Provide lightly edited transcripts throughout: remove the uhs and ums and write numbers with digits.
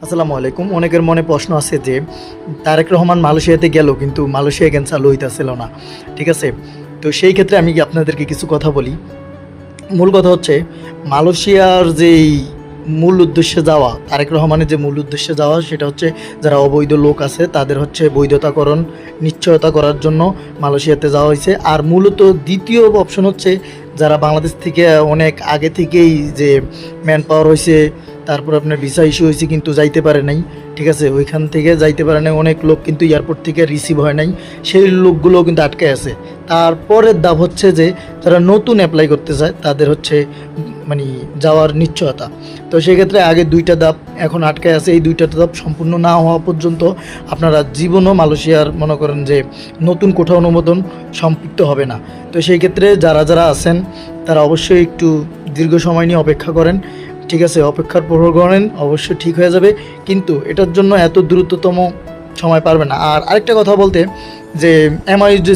আসসালামু আলাইকুম। অনেকের মনে প্রশ্ন আছে যে তারেক রহমান মালয়েশিয়াতে গেল কিন্তু মালয়েশিয়া গেন চালু হইতেছিল না, ঠিক আছে? তো সেই ক্ষেত্রে আমি আপনাদেরকে কিছু কথা বলি। মূল কথা হচ্ছে মালয়েশিয়ার যেই মূল উদ্দেশ্যে যাওয়া, তারেক রহমানের যে মূল উদ্দেশ্যে যাওয়া সেটা হচ্ছে যারা অবৈধ লোক আছে তাদের হচ্ছে বৈধতাকরণ নিশ্চয়তা করার জন্য মালয়েশিয়াতে যাওয়া হয়েছে। আর মূলত দ্বিতীয় অপশন হচ্ছে যারা বাংলাদেশ থেকে অনেক আগে থেকেই যে ম্যান পাওয়ার হয়েছে, তারপর আপনার ভিসা ইস্যু হয়েছে কিন্তু যাইতে পারে নাই, ঠিক আছে? ওইখান থেকে যাইতে পারে নাই, অনেক লোক কিন্তু এয়ারপোর্ট থেকে রিসিভ হয় নাই, সেই লোকগুলো কিন্তু আটকে আছে। তারপরের ধাপ হচ্ছে যে যারা নতুন অ্যাপ্লাই করতে চায় তাদের হচ্ছে মানে যাওয়ার নিশ্চয়তা। তো সেক্ষেত্রে আগে দুইটা ধাপ এখন আটকে আছে, এই দুইটা ধাপ সম্পূর্ণ না হওয়া পর্যন্ত আপনারা জীবনও মালয়েশিয়ার মনে করেন যে নতুন কোঠা অনুমোদন সম্পৃক্ত হবে না। তো সেই ক্ষেত্রে যারা যারা আছেন তারা অবশ্যই একটু দীর্ঘ সময় নিয়ে অপেক্ষা করেন, ঠিক আছে? অপেক্ষার প্রহর করেন, অবশ্যই ঠিক হয়ে যাবে, কিন্তু এটার জন্য এত দ্রুততম সময় পারবে না। আর আরেকটা কথা বলতে যে এমআই যে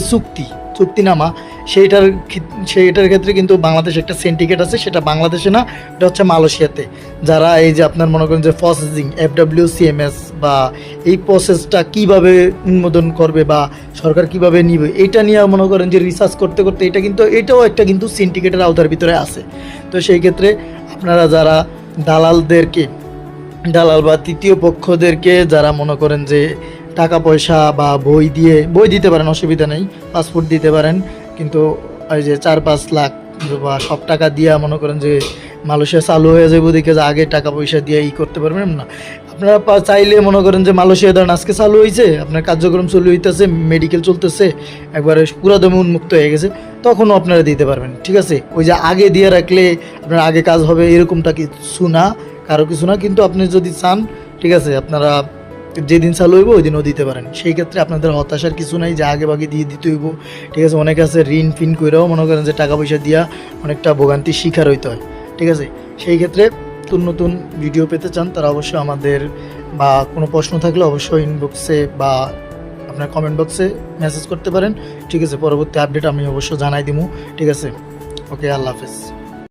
চুক্তিনামা সেইটার ক্ষেত্রে কিন্তু বাংলাদেশে একটা সিন্ডিকেট আছে, সেটা বাংলাদেশে না, এটা হচ্ছে মালয়েশিয়াতে। যারা এই যে আপনার মনে করেন যে প্রসেসিং FWCMS বা এই প্রসেসটা কিভাবে অনুমোদন করবে বা সরকার কিভাবে নিবে এটা নিয়ে মনে করেন যে রিসার্চ করতে করতে এটাও একটা কিন্তু সিন্ডিকেটের আওতার ভিতরে আছে। তো সেই ক্ষেত্রে আপনারা যারা দালাল বা তৃতীয় পক্ষদেরকে যারা মনে করেন যে টাকা পয়সা বা বই দিতে পারেন, অসুবিধা নেই, পাসপোর্ট দিতে পারেন, কিন্তু ওই যে 4-5 লাখ বা সব টাকা দিয়া মনে করেন যে মালয়েশিয়া চালু হয়ে যাবে ওদিকে, যে আগে টাকা পয়সা দিয়ে করতে পারবেন না। আপনারা চাইলে মনে করেন যে মালয়েশিয়া ধরেন আজকে চালু হয়েছে, আপনার কার্যক্রম চালু হইতেছে, মেডিকেল চলতেছে, একবারে পুরাদমে উন্মুক্ত হয়ে গেছে, তখনও আপনারা দিতে পারবেন, ঠিক আছে? ওই যে আগে দিয়ে রাখলে আপনার আগে কাজ হবে এরকমটা কিছু না, কারো কিছু না। কিন্তু আপনি যদি চান, ঠিক আছে, আপনারা যেদিন চালু হইব ওই দিনও দিতে পারেন। সেই ক্ষেত্রে আপনাদের হতাশার কিছু নাই যে আগে ভাগে দিয়ে দিতে হইব, ঠিক আছে? অনেকে আছে ঋণ ফিন করেও মনে করেন যে টাকা পয়সা দিয়া অনেকটা ভোগান্তির শিকার হইতে হয়, ঠিক আছে? সেই ক্ষেত্রে নতুন ভিডিও পেতে চান তারা অবশ্যই আমাদের বা কোনো প্রশ্ন থাকলে অবশ্যই ইনবক্সে বা আপনার কমেন্ট বক্সে মেসেজ করতে পারেন, ঠিক আছে? পরবর্তী আপডেট আমি অবশ্যই জানাই দিব, ঠিক আছে? ওকে, আল্লাহ হাফেজ।